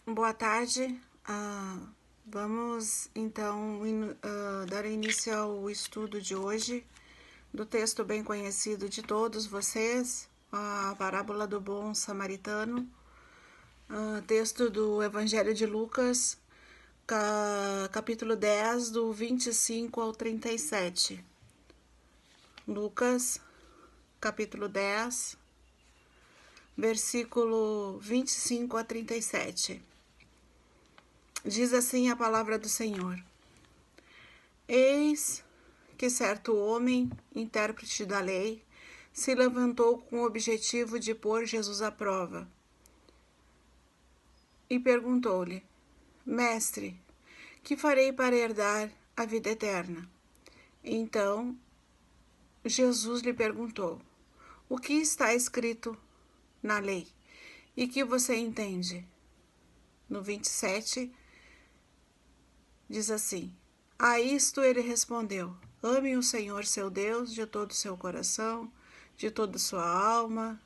Boa tarde. Vamos então dar início ao estudo de hoje do texto bem conhecido de todos vocês, a parábola do bom samaritano, texto do Evangelho de Lucas, capítulo 10, do 25 ao 37. Lucas, capítulo 10, versículo 25 a 37. Diz assim a palavra do Senhor: Eis que certo homem, intérprete da lei, se levantou com o objetivo de pôr Jesus à prova e perguntou-lhe: Mestre, que farei para herdar a vida eterna? Então Jesus lhe perguntou: O que está escrito na lei? E que você entende? No 27 diz assim: A isto ele respondeu: Ame o Senhor seu Deus de todo o seu coração, de toda a sua alma,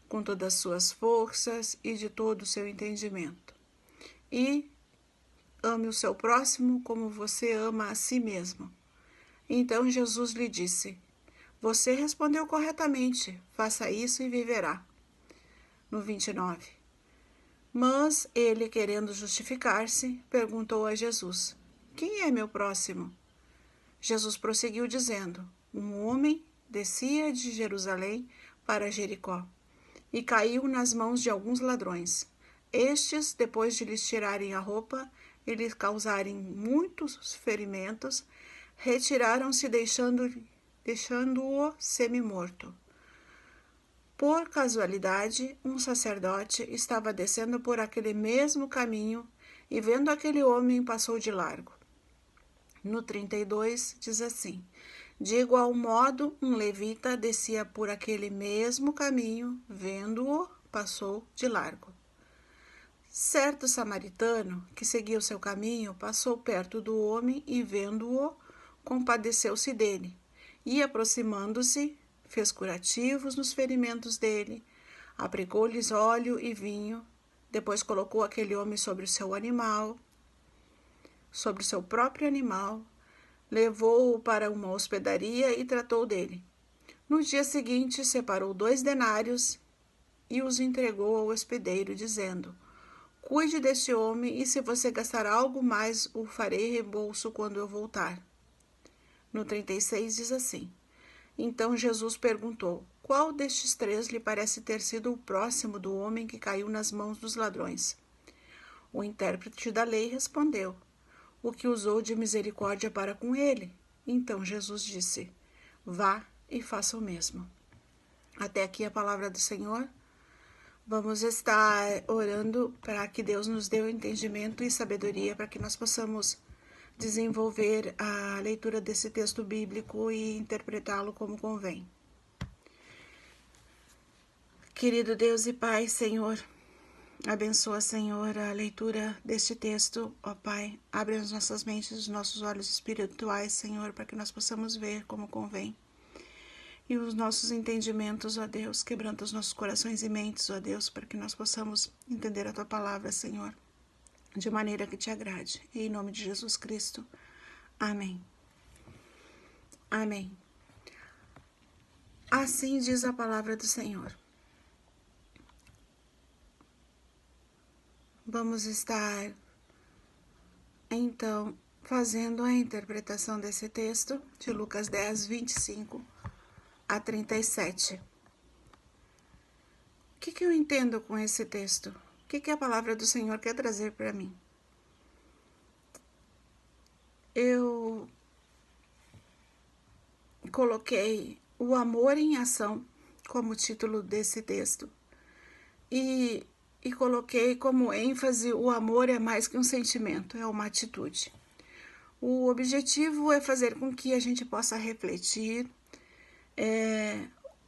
com todas as suas forças e de todo o seu entendimento. E ame o seu próximo como você ama a si mesmo. Então Jesus lhe disse: Você respondeu corretamente, faça isso e viverá. No 29. Mas ele, querendo justificar-se, perguntou a Jesus: Quem é meu próximo? Jesus prosseguiu dizendo: Um homem descia de Jerusalém para Jericó e caiu nas mãos de alguns ladrões. Estes, depois de lhes tirarem a roupa e lhes causarem muitos ferimentos, retiraram-se deixando-o semi-morto. Por casualidade, um sacerdote estava descendo por aquele mesmo caminho e, vendo aquele homem, passou de largo. No 32 diz assim: De igual modo, um levita descia por aquele mesmo caminho, vendo-o, passou de largo. Certo samaritano, que seguia o seu caminho, passou perto do homem e, vendo-o, compadeceu-se dele, e, aproximando-se, fez curativos nos ferimentos dele, aplicou-lhes óleo e vinho, depois colocou aquele homem sobre o seu próprio animal, levou-o para uma hospedaria e tratou dele. No dia seguinte, separou 2 denários e os entregou ao hospedeiro, dizendo: Cuide deste homem, e se você gastar algo mais, o farei reembolso quando eu voltar. No 36 diz assim: Então Jesus perguntou: Qual destes 3 lhe parece ter sido o próximo do homem que caiu nas mãos dos ladrões? O intérprete da lei respondeu: O que usou de misericórdia para com ele. Então Jesus disse: Vá e faça o mesmo. Até aqui a palavra do Senhor. Vamos estar orando para que Deus nos dê o entendimento e sabedoria para que nós possamos desenvolver a leitura desse texto bíblico e interpretá-lo como convém. Querido Deus e Pai, Senhor, abençoa, Senhor, a leitura deste texto, ó Pai. Abre as nossas mentes, os nossos olhos espirituais, Senhor, para que nós possamos ver como convém. E os nossos entendimentos, ó Deus, quebranta os nossos corações e mentes, ó Deus, para que nós possamos entender a Tua palavra, Senhor, de maneira que te agrade. Em nome de Jesus Cristo. Amém. Amém. Assim diz a palavra do Senhor. Vamos estar, então, fazendo a interpretação desse texto de Lucas 10, 25 a 37. O que eu entendo com esse texto? O que a palavra do Senhor quer trazer para mim? Eu coloquei o amor em ação como título desse texto e coloquei como ênfase: o amor é mais que um sentimento, é uma atitude. O objetivo é fazer com que a gente possa refletir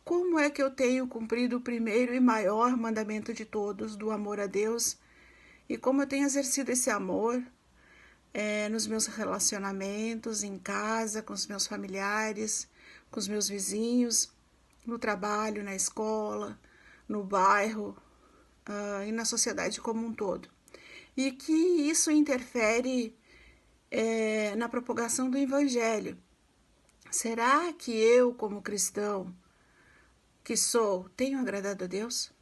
como é que eu tenho cumprido o primeiro e maior mandamento de todos, do amor a Deus, e como eu tenho exercido esse amor nos meus relacionamentos, em casa, com os meus familiares, com os meus vizinhos, no trabalho, na escola, no bairro e na sociedade como um todo. e que isso interfere na propagação do Evangelho. Será que eu, como cristão que sou, tenho agradado a Deus?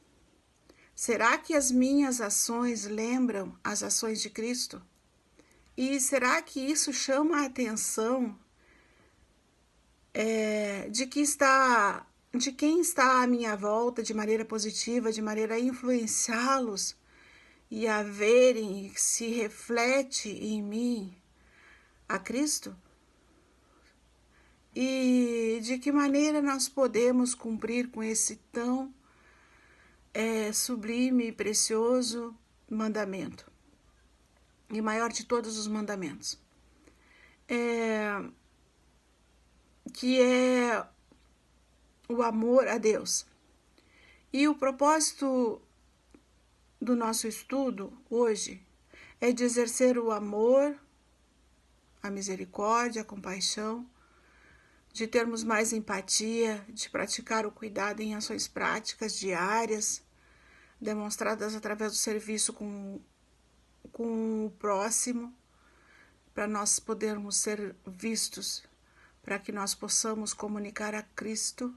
Será que as minhas ações lembram as ações de Cristo? E será que isso chama a atenção de quem está à minha volta de maneira positiva, de maneira a influenciá-los e a verem se reflete em mim a Cristo? E de que maneira nós podemos cumprir com esse tão sublime e precioso mandamento, e maior de todos os mandamentos, que é o amor a Deus. E o propósito do nosso estudo hoje é de exercer o amor, a misericórdia, a compaixão, de termos mais empatia, de praticar o cuidado em ações práticas diárias, demonstradas através do serviço com o próximo, para nós podermos ser vistos, para que nós possamos comunicar a Cristo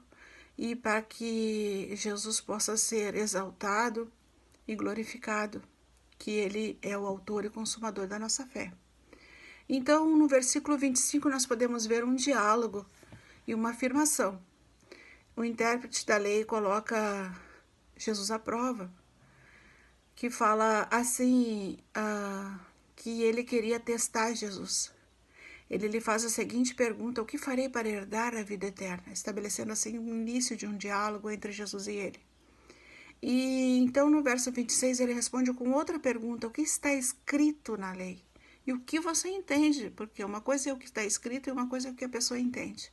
e para que Jesus possa ser exaltado e glorificado, que Ele é o autor e consumador da nossa fé. Então, no versículo 25, nós podemos ver um diálogo e uma afirmação. O intérprete da lei coloca Jesus à prova, que fala assim, que ele queria testar Jesus. Ele lhe faz a seguinte pergunta: o que farei para herdar a vida eterna? Estabelecendo assim o início de um diálogo entre Jesus e ele. E então no verso 26 ele responde com outra pergunta: o que está escrito na lei? E o que você entende? Porque uma coisa é o que está escrito e uma coisa é o que a pessoa entende.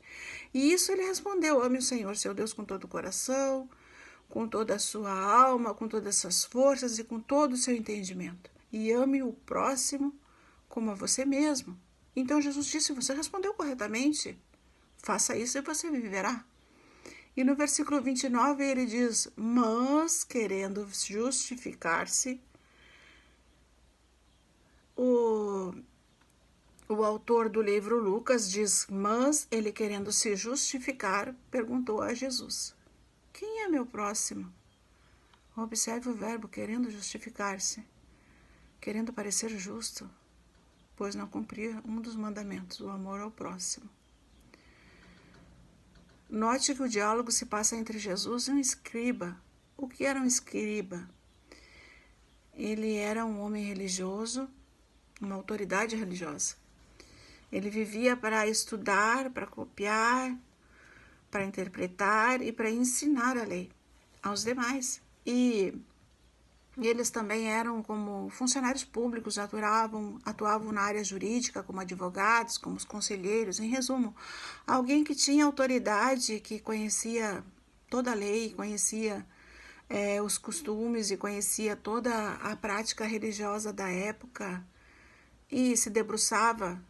E isso ele respondeu: ame o Senhor, seu Deus, com todo o coração, com toda a sua alma, com todas as suas forças e com todo o seu entendimento. E ame o próximo como a você mesmo. Então Jesus disse: você respondeu corretamente, faça isso e você viverá. E no versículo 29 ele diz: mas, querendo justificar-se, o autor do livro Lucas diz: mas ele, querendo se justificar, perguntou a Jesus: quem é meu próximo? Observe o verbo querendo justificar-se, querendo parecer justo, pois não cumprir um dos mandamentos, o amor ao próximo. Note que o diálogo se passa entre Jesus e um escriba. O que era um escriba? Ele era um homem religioso, uma autoridade religiosa. Ele vivia para estudar, para copiar, para interpretar e para ensinar a lei aos demais. E eles também eram como funcionários públicos, atuavam na área jurídica como advogados, como os conselheiros. Em resumo, alguém que tinha autoridade, que conhecia toda a lei, conhecia os costumes e conhecia toda a prática religiosa da época e se debruçava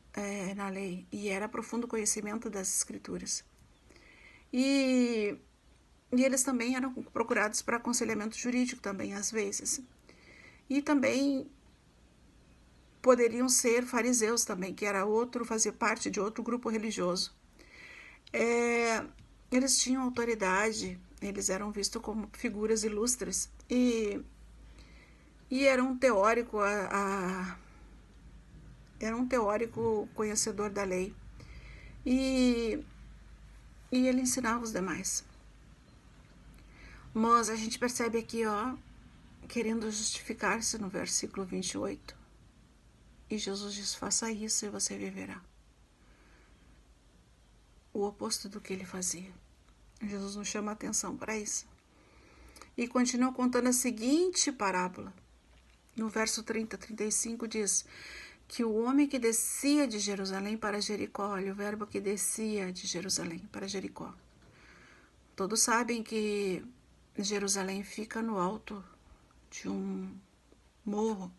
na lei, e era profundo conhecimento das escrituras. E eles também eram procurados para aconselhamento jurídico também, às vezes. E também poderiam ser fariseus também, que era fazia parte de outro grupo religioso. Eles tinham autoridade, eles eram vistos como figuras ilustres e era um teórico era um teórico conhecedor da lei. E ele ensinava os demais. Mas a gente percebe aqui, querendo justificar-se no versículo 28. E Jesus diz: faça isso e você viverá. O oposto do que ele fazia. Jesus nos chama a atenção para isso. E continua contando a seguinte parábola. No verso 35 diz que o homem que descia de Jerusalém para Jericó, olha o verbo que descia de Jerusalém para Jericó. Todos sabem que Jerusalém fica no alto de um morro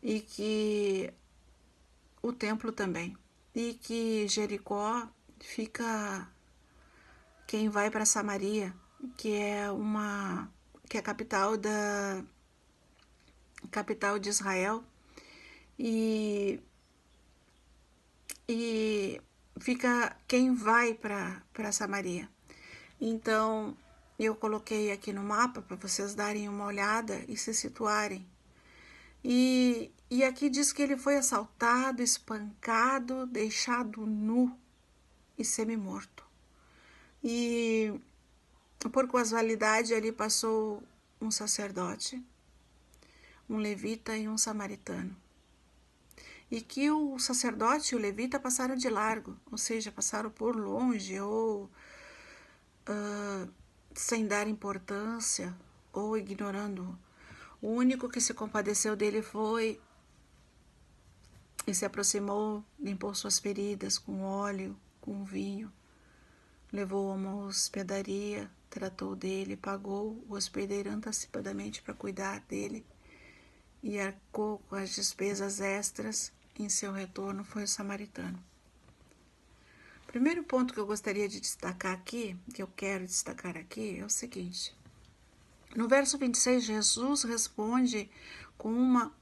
e que o templo também. E que Jericó fica, quem vai para Samaria, que é a capital capital de Israel, e fica quem vai para Samaria. Então, eu coloquei aqui no mapa para vocês darem uma olhada e se situarem. E aqui diz que ele foi assaltado, espancado, deixado nu e semi-morto. E por casualidade ali passou um sacerdote, um levita e um samaritano. E que o sacerdote e o levita passaram de largo, ou seja, passaram por longe ou sem dar importância ou ignorando. O único que se compadeceu dele foi e se aproximou, limpou suas feridas com óleo, com vinho, levou a uma hospedaria, tratou dele, pagou o hospedeiro antecipadamente para cuidar dele e arcou com as despesas extras. Em seu retorno foi o samaritano. O primeiro ponto que eu gostaria de destacar aqui, que eu quero destacar aqui, é o seguinte. No verso 26, Jesus responde com uma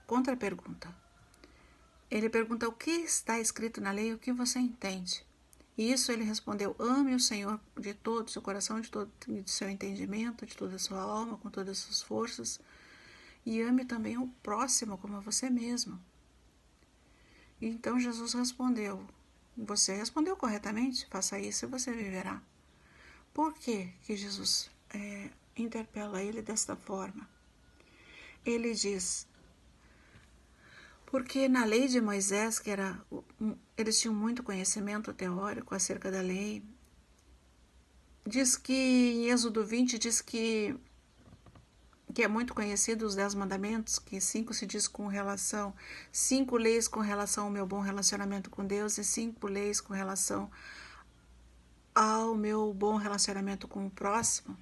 contrapergunta. Ele pergunta o que está escrito na lei, o que você entende. E isso ele respondeu, ame o Senhor de todo o seu coração, de todo o seu entendimento, de toda a sua alma, com todas as suas forças. E ame também o próximo como a você mesmo. Então Jesus respondeu, você respondeu corretamente, faça isso e você viverá. Por que Jesus interpela ele desta forma? Ele diz, porque na lei de Moisés, eles tinham muito conhecimento teórico acerca da lei, diz que em Êxodo 20 diz que é muito conhecido os 10 mandamentos, que 5 se diz com relação, 5 leis com relação ao meu bom relacionamento com Deus e 5 leis com relação ao meu bom relacionamento com o próximo.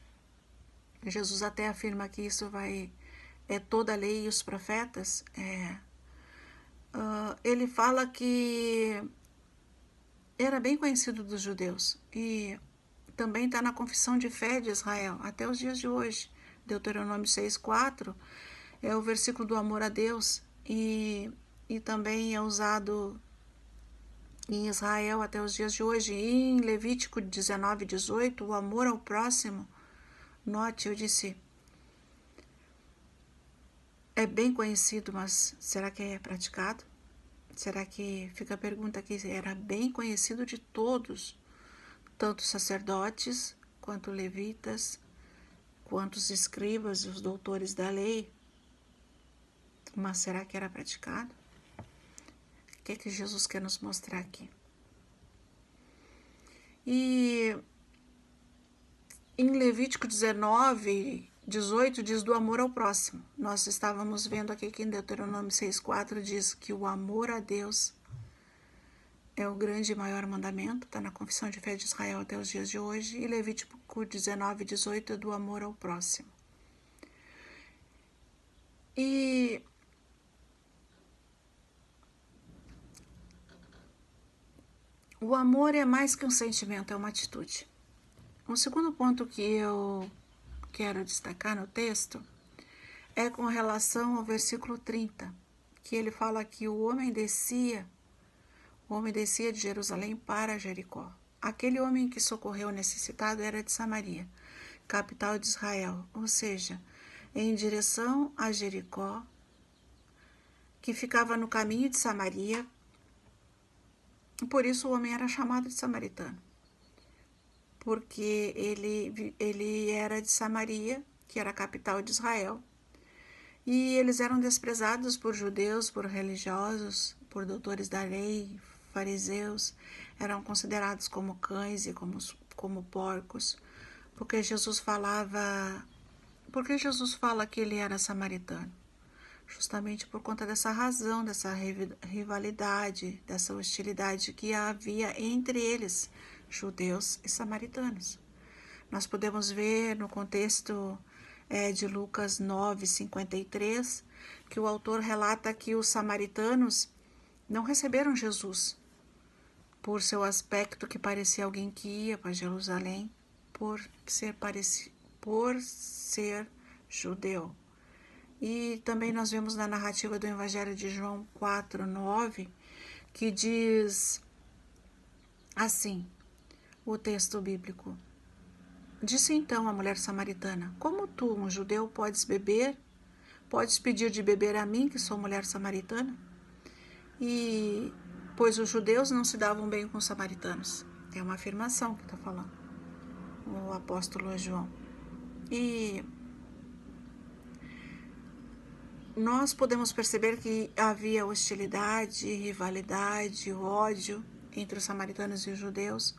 Jesus até afirma que isso é toda a lei e os profetas. Ele fala que era bem conhecido dos judeus e também está na confissão de fé de Israel, até os dias de hoje. Deuteronômio 6,4 é o versículo do amor a Deus e também é usado em Israel até os dias de hoje. E em Levítico 19,18, o amor ao próximo, note, eu disse, é bem conhecido, mas será que é praticado? Será que, fica a pergunta aqui, era bem conhecido de todos, tanto sacerdotes, quanto levitas, quanto os escribas e os doutores da lei, mas será que era praticado? O que Jesus quer nos mostrar aqui? E em Levítico 19:18 diz do amor ao próximo. Nós estávamos vendo aqui que em Deuteronômio 6,4 diz que o amor a Deus é o grande e maior mandamento, está na Confissão de Fé de Israel até os dias de hoje, e Levítico 19:18 é do amor ao próximo. E o amor é mais que um sentimento, é uma atitude. Um segundo ponto que eu quero destacar no texto é com relação ao versículo 30, que ele fala que o homem descia de Jerusalém para Jericó. Aquele homem que socorreu o necessitado era de Samaria, capital de Israel, ou seja, em direção a Jericó, que ficava no caminho de Samaria. Por isso o homem era chamado de samaritano, porque ele era de Samaria, que era a capital de Israel, e eles eram desprezados por judeus, por religiosos, por doutores da lei, fariseus, eram considerados como cães e como porcos, porque Jesus fala que ele era samaritano? Justamente por conta dessa razão, dessa rivalidade, dessa hostilidade que havia entre eles, judeus e samaritanos. Nós podemos ver no contexto de Lucas 9:53, que o autor relata que os samaritanos não receberam Jesus por seu aspecto que parecia alguém que ia para Jerusalém, por ser judeu. E também nós vemos na narrativa do Evangelho de João 4:9, que diz assim, o texto bíblico. Disse então a mulher samaritana: Como tu, um judeu, podes beber? Podes pedir de beber a mim, que sou mulher samaritana? E pois os judeus não se davam bem com os samaritanos. É uma afirmação que está falando o apóstolo João. E nós podemos perceber que havia hostilidade, rivalidade, ódio entre os samaritanos e os judeus.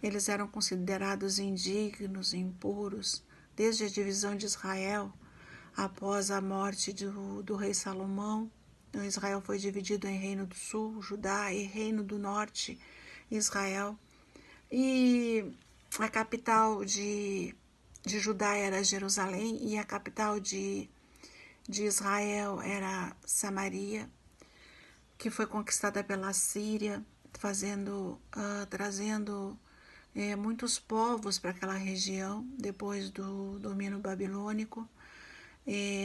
Eles eram considerados indignos, impuros, desde a divisão de Israel, após a morte do rei Salomão. Israel foi dividido em Reino do Sul, Judá, e Reino do Norte, Israel. E a capital de Judá era Jerusalém e a capital de Israel era Samaria, que foi conquistada pela Síria, trazendo muitos povos para aquela região depois do domínio babilônico,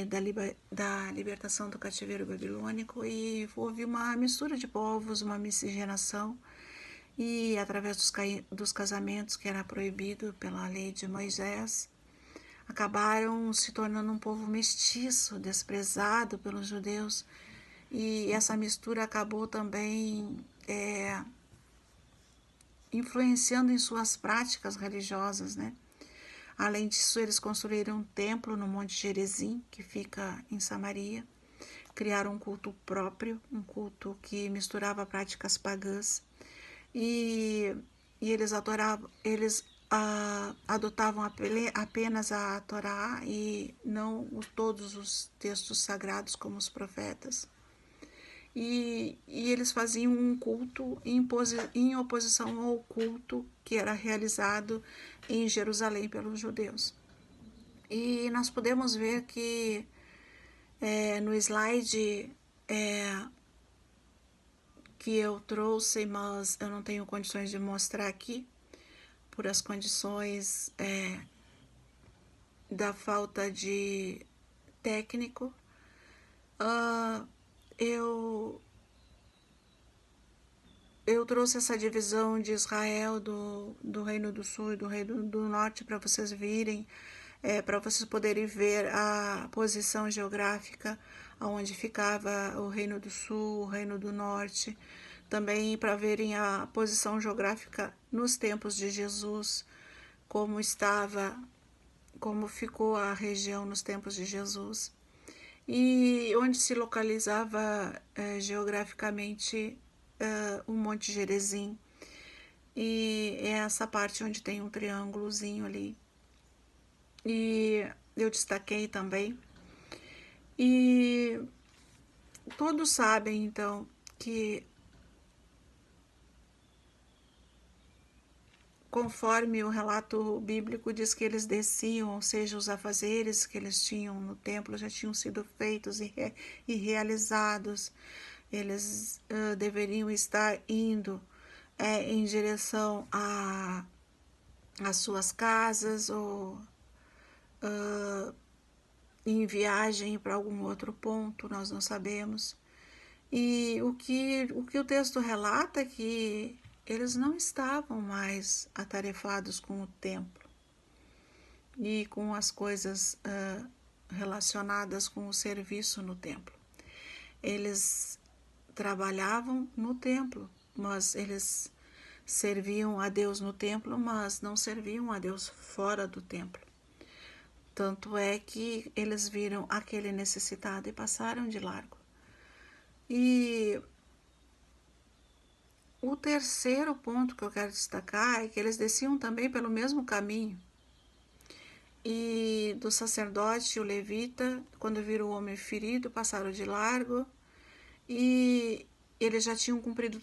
da libertação do cativeiro babilônico, e houve uma mistura de povos, uma miscigenação, e através dos casamentos, que era proibido pela lei de Moisés, acabaram se tornando um povo mestiço, desprezado pelos judeus, e essa mistura acabou também influenciando em suas práticas religiosas, né? Além disso, eles construíram um templo no Monte Gerizim, que fica em Samaria, criaram um culto próprio, um culto que misturava práticas pagãs, e eles adotavam apenas a Torá e não todos os textos sagrados como os profetas. E eles faziam um culto em oposição ao culto que era realizado em Jerusalém pelos judeus. E nós podemos ver que no slide que eu trouxe, mas eu não tenho condições de mostrar aqui, por as condições da falta de técnico, eu trouxe essa divisão de Israel, do Reino do Sul e do Reino do Norte, para vocês virem, para vocês poderem ver a posição geográfica, onde ficava o Reino do Sul, o Reino do Norte, também para verem a posição geográfica nos tempos de Jesus, como ficou a região nos tempos de Jesus, e onde se localizava geograficamente o Monte Gerizim, e é essa parte onde tem um triângulozinho ali, e eu destaquei também. E todos sabem, então, que conforme o relato bíblico diz que eles desciam, ou seja, os afazeres que eles tinham no templo já tinham sido feitos e realizados. Eles deveriam estar indo em direção às suas casas, ou em viagem para algum outro ponto, nós não sabemos. E o que o texto relata é que eles não estavam mais atarefados com o templo e com as coisas relacionadas com o serviço no templo. Eles trabalhavam no templo, mas eles serviam a Deus no templo, mas não serviam a Deus fora do templo. Tanto é que eles viram aquele necessitado e passaram de largo. E o terceiro ponto que eu quero destacar é que eles desciam também pelo mesmo caminho. E do sacerdote e o levita, quando viram o homem ferido, passaram de largo, e eles já tinham cumprido